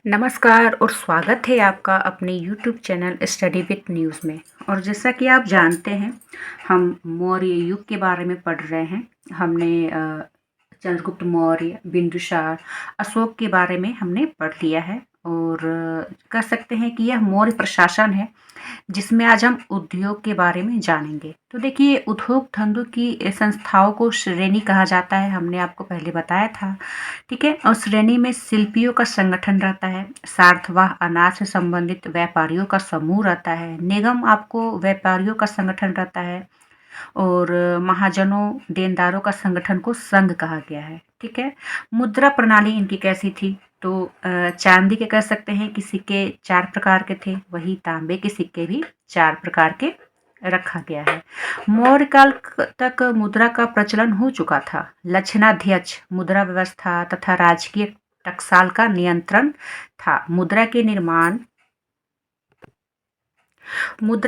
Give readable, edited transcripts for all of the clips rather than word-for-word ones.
नमस्कार और स्वागत है आपका अपने YouTube channel study with news में। और जैसा कि आप जानते हैं, हम मौर्य युग के बारे में पढ़ रहे हैं। हमने चंद्रगुप्त मौर्य, बिंदुसार, अशोक के बारे में हमने पढ़ लिया है। और कह सकते हैं कि यह मौर्य प्रशासन है जिसमें आज हम उद्योग के बारे में जानेंगे। तो देखिए, उद्योग धंधों की संस्थाओं को श्रेणी कहा जाता है, हमने आपको पहले बताया था। ठीक है। और श्रेणी में शिल्पियों का संगठन रहता है, सार्थवाह अनाज से संबंधित व्यापारियों का समूह रहता है, निगम आपको व्यापारियों का संगठन रहता है, और महाजनों देनदारों का संगठन को संघ कहा गया है। ठीक है। मुद्रा प्रणाली इनकी कैसी थी? तो चांदी के कह सकते हैं कि सिक्के 4 प्रकार के थे, वही तांबे के सिक्के भी 4 प्रकार के रखा गया है। मौर्य काल तक मुद्रा का प्रचलन हो चुका था। लक्षणाध्यक्ष मुद्रा व्यवस्था तथा राजकीय टकसाल का नियंत्रण था। मुद्रा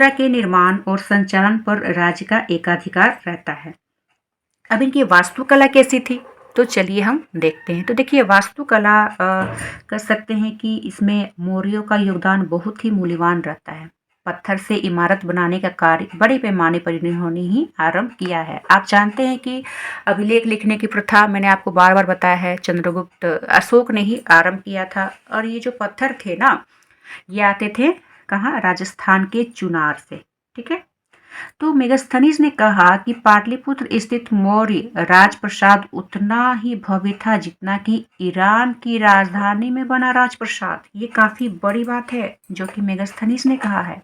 के निर्माण और संचालन पर राज्य का एकाधिकार रहता है। अब इनकी वास्तुकला कैसी थी? तो चलिए हम देखते हैं। तो देखिए, वास्तुकला कह सकते हैं कि इसमें मौर्यों का योगदान बहुत ही मूल्यवान रहता है। पत्थर से इमारत बनाने का कार्य बड़े पैमाने पर इन्होंने ही आरंभ किया है। आप जानते हैं कि अभिलेख लिखने की प्रथा मैंने आपको बार बार बताया है, चंद्रगुप्त अशोक ने ही आरंभ किया था। और ये जो पत्थर थे ना, ये आते थे कहाँ? राजस्थान के चुनार से। ठीक है। तो मेगास्थनीज ने कहा कि पाटलिपुत्र स्थित मौर्य राजप्रासाद उतना ही भव्य था जितना कि ईरान की राजधानी में बना राजप्रासाद। ये काफी बड़ी बात है जो कि मेगास्थनीज ने कहा है।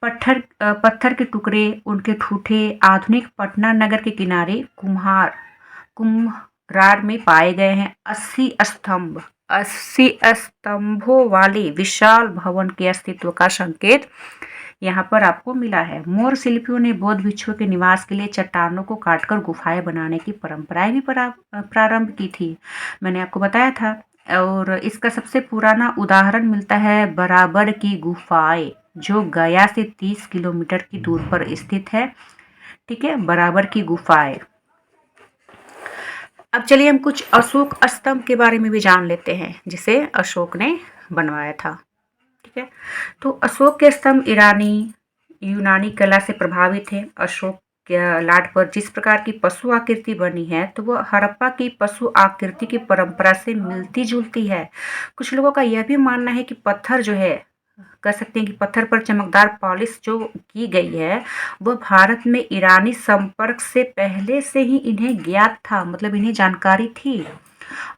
पत्थर के टुकड़े, उनके ठूठे आधुनिक पटना नगर के किनारे कुम्हरार में पाए गए हैं। 80 स्तंभों वाले विशाल भवन के अस्तित्व का संकेत यहाँ पर आपको मिला है। मौर्य शिल्पियों ने बौद्ध भिक्षुओं के निवास के लिए चट्टानों को काटकर गुफाएं बनाने की परंपराएं भी प्रारंभ की थी, मैंने आपको बताया था। और इसका सबसे पुराना उदाहरण मिलता है बराबर की गुफाएं, जो गया से 30 किलोमीटर की दूर पर स्थित है। ठीक है, बराबर की गुफाएं। अब चलिए हम कुछ अशोक स्तंभ के बारे में भी जान लेते हैं, जिसे अशोक ने बनवाया था। ठीक है। तो अशोक के स्तंभ यूनानी कला से प्रभावित है। अशोक के लाट पर जिस प्रकार की पशु आकृति बनी है, तो वह हड़प्पा की पशु आकृति की परंपरा से मिलती जुलती है। कुछ लोगों का यह भी मानना है कि पत्थर जो है, कह सकते हैं कि पत्थर पर चमकदार पॉलिश जो की गई है, वह भारत में ईरानी संपर्क से पहले से ही इन्हें ज्ञात था, मतलब इन्हें जानकारी थी।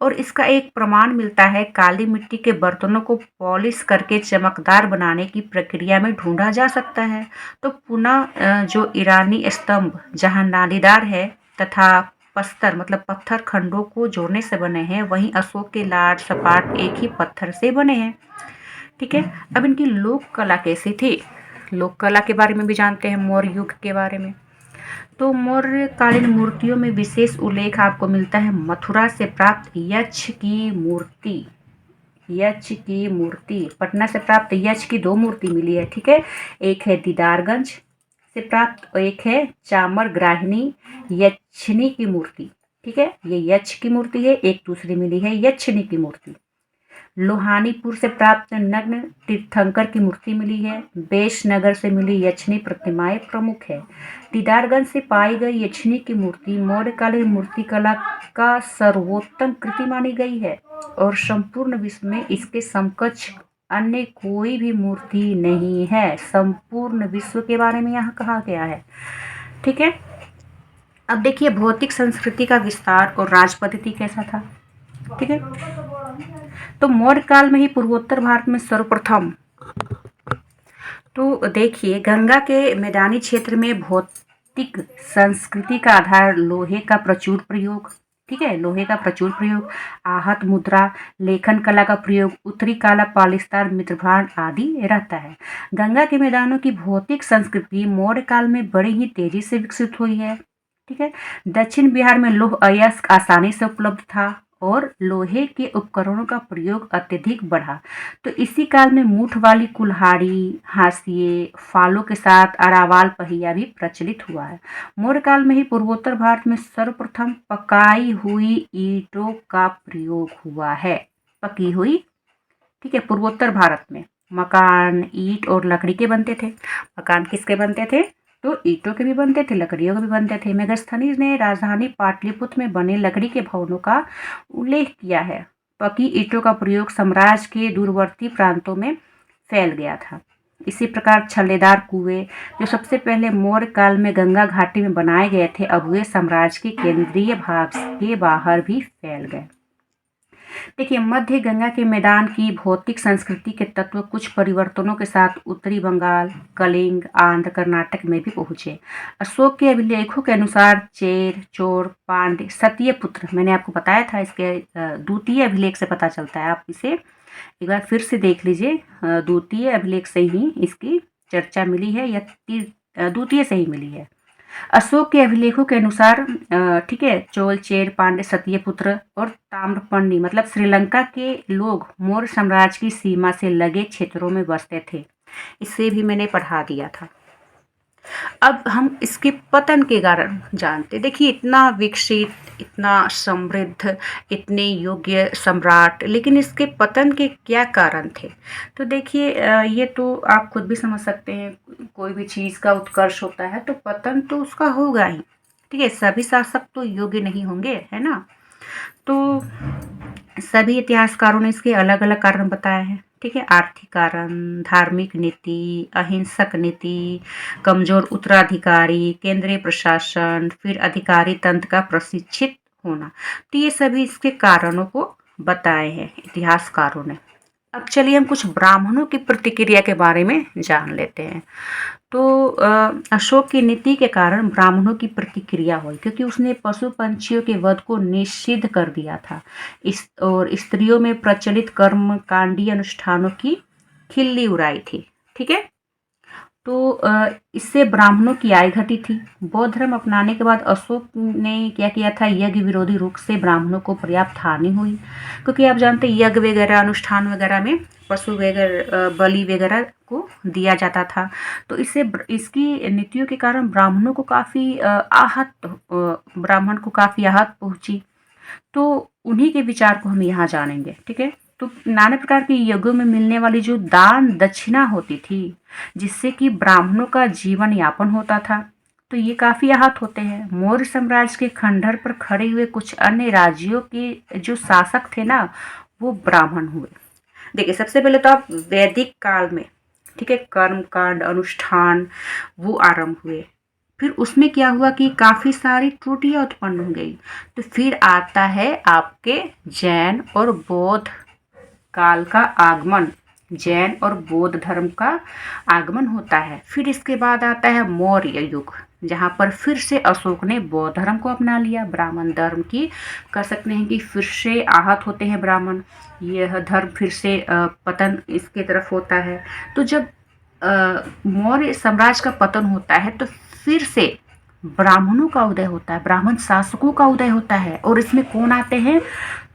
और इसका एक प्रमाण मिलता है काली मिट्टी के बर्तनों को पॉलिश करके चमकदार बनाने की प्रक्रिया में ढूंढा जा सकता है। तो पुनः जो ईरानी स्तंभ जहां नालीदार है तथा पस्तर मतलब पत्थर खंडों को जोड़ने से बने हैं, वहीं अशोक के लाट सपाट एक ही पत्थर से बने हैं। ठीक है। अब इनकी लोक कला कैसी थी? लोक कला के बारे में भी जानते हैं, मौर्य युग के बारे में। तो मौर्यकालीन मूर्तियों में विशेष उल्लेख आपको मिलता है मथुरा से प्राप्त यक्ष की मूर्ति। पटना से प्राप्त यक्ष की 2 मूर्ति मिली है। ठीक है। एक है दीदारगंज से प्राप्त और एक है चामर ग्राहिणी यक्षिणी की मूर्ति। ठीक है, ये यक्ष की मूर्ति है। एक दूसरी मिली है यक्षिणी की मूर्ति। लोहानीपुर से प्राप्त नग्न तीर्थंकर की मूर्ति मिली है। बेशनगर से मिली यक्षिणी प्रतिमाएं प्रमुख है। दीदारगंज से पाई गई यक्षिणी की मूर्ति मौर्यकालीन मूर्तिकला का सर्वोत्तम कृति मानी गई है और संपूर्ण विश्व में इसके समकक्ष अन्य कोई भी मूर्ति नहीं है। संपूर्ण विश्व के बारे में यहाँ कहा गया है। ठीक है। अब देखिए, भौतिक संस्कृति का विस्तार और राज पद्धति कैसा था। ठीक है। तो मौर्य काल में ही पूर्वोत्तर भारत में सर्वप्रथम, तो देखिए, गंगा के मैदानी क्षेत्र में भौतिक संस्कृति का आधार लोहे का प्रचुर प्रयोग। ठीक है, लोहे का प्रचुर प्रयोग, आहत मुद्रा, लेखन कला का प्रयोग, उत्तरी काला पॉलिस्टर मित्रभांड आदि रहता है। गंगा के मैदानों की भौतिक संस्कृति मौर्य काल में बड़ी ही तेजी से विकसित हुई है। ठीक है। दक्षिण बिहार में लौह अयस्क आसानी से उपलब्ध था और लोहे के उपकरणों का प्रयोग अत्यधिक बढ़ा। तो इसी काल में मूठ वाली कुल्हाड़ी, हाशिए, फालों के साथ अरावाल पहिया भी प्रचलित हुआ है। मौर्य काल में ही पूर्वोत्तर भारत में सर्वप्रथम पकाई हुई ईंटों का प्रयोग हुआ है। पकी हुई ठीक है। पूर्वोत्तर भारत में मकान ईंट और लकड़ी के बनते थे। मकान किसके बनते थे? तो ईंटों के भी बनते थे, लकड़ियों के भी बनते थे। मेगास्थनीज ने राजधानी पाटलिपुत्र में बने लकड़ी के भवनों का उल्लेख किया है। पकी ईंटों का प्रयोग साम्राज्य के दूरवर्ती प्रांतों में फैल गया था। इसी प्रकार छल्लेदार कुएं, जो सबसे पहले मौर्य काल में गंगा घाटी में बनाए गए थे, अब वे साम्राज्य के केंद्रीय भाग के बाहर भी फैल गए। देखिए, मध्य गंगा के मैदान की भौतिक संस्कृति के तत्व कुछ परिवर्तनों के साथ उत्तरी बंगाल, कलिंग, आंध्र, कर्नाटक में भी पहुंचे। अशोक के अभिलेखों के अनुसार चेर, चोर, पांड्य, सत्यपुत्र, मैंने आपको बताया था, इसके द्वितीय अभिलेख से पता चलता है। आप इसे एक बार फिर से देख लीजिए। द्वितीय अभिलेख से ही इसकी चर्चा मिली है या द्वितीय से ही मिली है। अशोक के अभिलेखों के अनुसार ठीक है, चोल, चेर, पांड्य, सत्यपुत्र और ताम्रपर्णी मतलब श्रीलंका के लोग मौर्य साम्राज्य की सीमा से लगे क्षेत्रों में बसते थे। इसे भी मैंने पढ़ा दिया था। अब हम इसके पतन के कारण जानते। देखिए, इतना विकसित, इतना समृद्ध, इतने योग्य सम्राट, लेकिन इसके पतन के क्या कारण थे? तो देखिए, ये तो आप खुद भी समझ सकते हैं। कोई भी चीज़ का उत्कर्ष होता है तो पतन तो उसका होगा ही। ठीक है, सभी शासक तो योग्य नहीं होंगे, है ना। तो सभी इतिहासकारों ने इसके अलग अलग कारण बताए हैं। ठीक है, आर्थिक कारण, धार्मिक नीति, अहिंसक नीति, कमजोर उत्तराधिकारी, केंद्रीय प्रशासन, फिर अधिकारी तंत्र का प्रशिक्षित होना। तो ये सभी इसके कारणों को बताए हैं इतिहासकारों ने। अब चलिए हम कुछ ब्राह्मणों की प्रतिक्रिया के बारे में जान लेते हैं। तो अशोक की नीति के कारण ब्राह्मणों की प्रतिक्रिया हुई, क्योंकि उसने पशु पंछियों के वध को निषिद्ध कर दिया था और स्त्रियों में प्रचलित कर्म कांडीय अनुष्ठानों की खिल्ली उड़ाई थी। ठीक है, तो इससे ब्राह्मणों की आय घटी थी। बौद्ध धर्म अपनाने के बाद अशोक ने क्या किया था, यज्ञ विरोधी रुख से ब्राह्मणों को पर्याप्त हानि हुई, क्योंकि आप जानते हैं यज्ञ वगैरह अनुष्ठान वगैरह में पशु वगैरह बलि वगैरह को दिया जाता था। तो इससे इसकी नीतियों के कारण ब्राह्मणों को काफ़ी ब्राह्मण को काफ़ी आहत पहुंची। तो उन्हीं के विचार को हम यहाँ जानेंगे। ठीक है, तो नाना प्रकार के यज्ञों में मिलने वाली जो दान दक्षिणा होती थी, जिससे कि ब्राह्मणों का जीवन यापन होता था, तो ये काफ़ी आहत होते हैं। मौर्य साम्राज्य के खंडहर पर खड़े हुए कुछ अन्य राज्यों के जो शासक थे ना, वो ब्राह्मण हुए। देखिए, सबसे पहले तो आप वैदिक काल में, ठीक है, कर्म कांड अनुष्ठान वो आरंभ हुए। फिर उसमें क्या हुआ कि काफ़ी सारी त्रुटियां उत्पन्न हो गई। तो फिर आता है आपके जैन और बौद्ध काल का आगमन। जैन और बौद्ध धर्म का आगमन होता है। फिर इसके बाद आता है मौर्य युग, जहाँ पर फिर से अशोक ने बौद्ध धर्म को अपना लिया। ब्राह्मण धर्म की कह सकते हैं कि फिर से आहत होते हैं ब्राह्मण। यह धर्म फिर से पतन इसके तरफ होता है। तो जब मौर्य साम्राज्य का पतन होता है तो फिर से ब्राह्मणों का उदय होता है, ब्राह्मण शासकों का उदय होता है। और इसमें कौन आते हैं?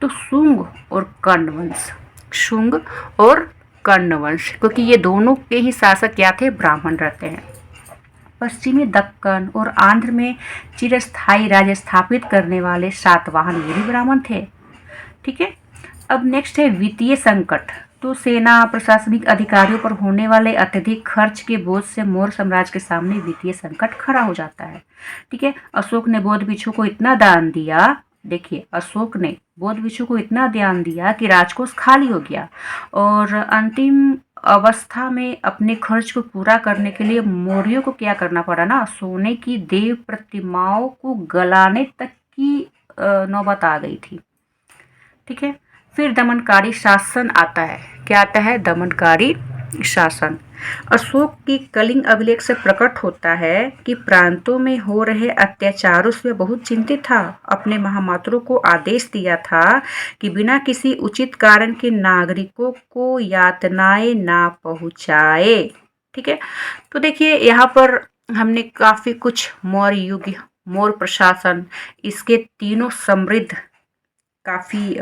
तो शुंग और कर्ण वंश। शुंग और कर्ण वंश, क्योंकि ये दोनों के ही शासक क्या थे? ब्राह्मण रहते हैं। पश्चिमी दक्कन और आंध्र में चिरस्थायी राज्य स्थापित करने वाले सातवाहन, ये भी ब्राह्मण थे। ठीक है, अब नेक्स्ट है वित्तीय संकट। तो सेना प्रशासनिक अधिकारियों पर होने वाले अत्यधिक खर्च के बोझ से मौर्य साम्राज्य के सामने वित्तीय संकट खड़ा हो जाता है। ठीक है, अशोक ने बौद्ध भिक्षु को इतना दान दिया। देखिए, अशोक ने बौद्ध भिक्षु को इतना दान दिया कि राजकोष खाली हो गया और अंतिम अवस्था में अपने खर्च को पूरा करने के लिए मौर्यों को क्या करना पड़ा ना, सोने की देव प्रतिमाओं को गलाने तक की नौबत आ गई थी। ठीक है, फिर दमनकारी शासन आता है। क्या आता है? दमनकारी शासन। अशोक की कलिंग अभिलेख से प्रकट होता है कि प्रांतों में हो रहे अत्याचारों से बहुत चिंतित था। अपने महामात्रों को आदेश दिया था कि बिना किसी उचित कारण के नागरिकों को यातनाएं ना पहुंचाए। ठीक है, तो देखिए यहाँ पर हमने काफ़ी कुछ मौर्य युग, मौर्य प्रशासन, इसके तीनों समृद्ध काफ़ी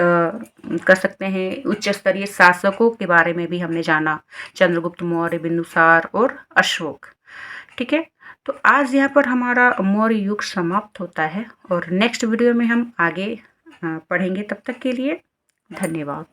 कर सकते हैं उच्च स्तरीय शासकों के बारे में भी हमने जाना। चंद्रगुप्त मौर्य, बिंदुसार और अशोक। ठीक है, तो आज यहाँ पर हमारा मौर्य युग समाप्त होता है और नेक्स्ट वीडियो में हम आगे पढ़ेंगे। तब तक के लिए धन्यवाद।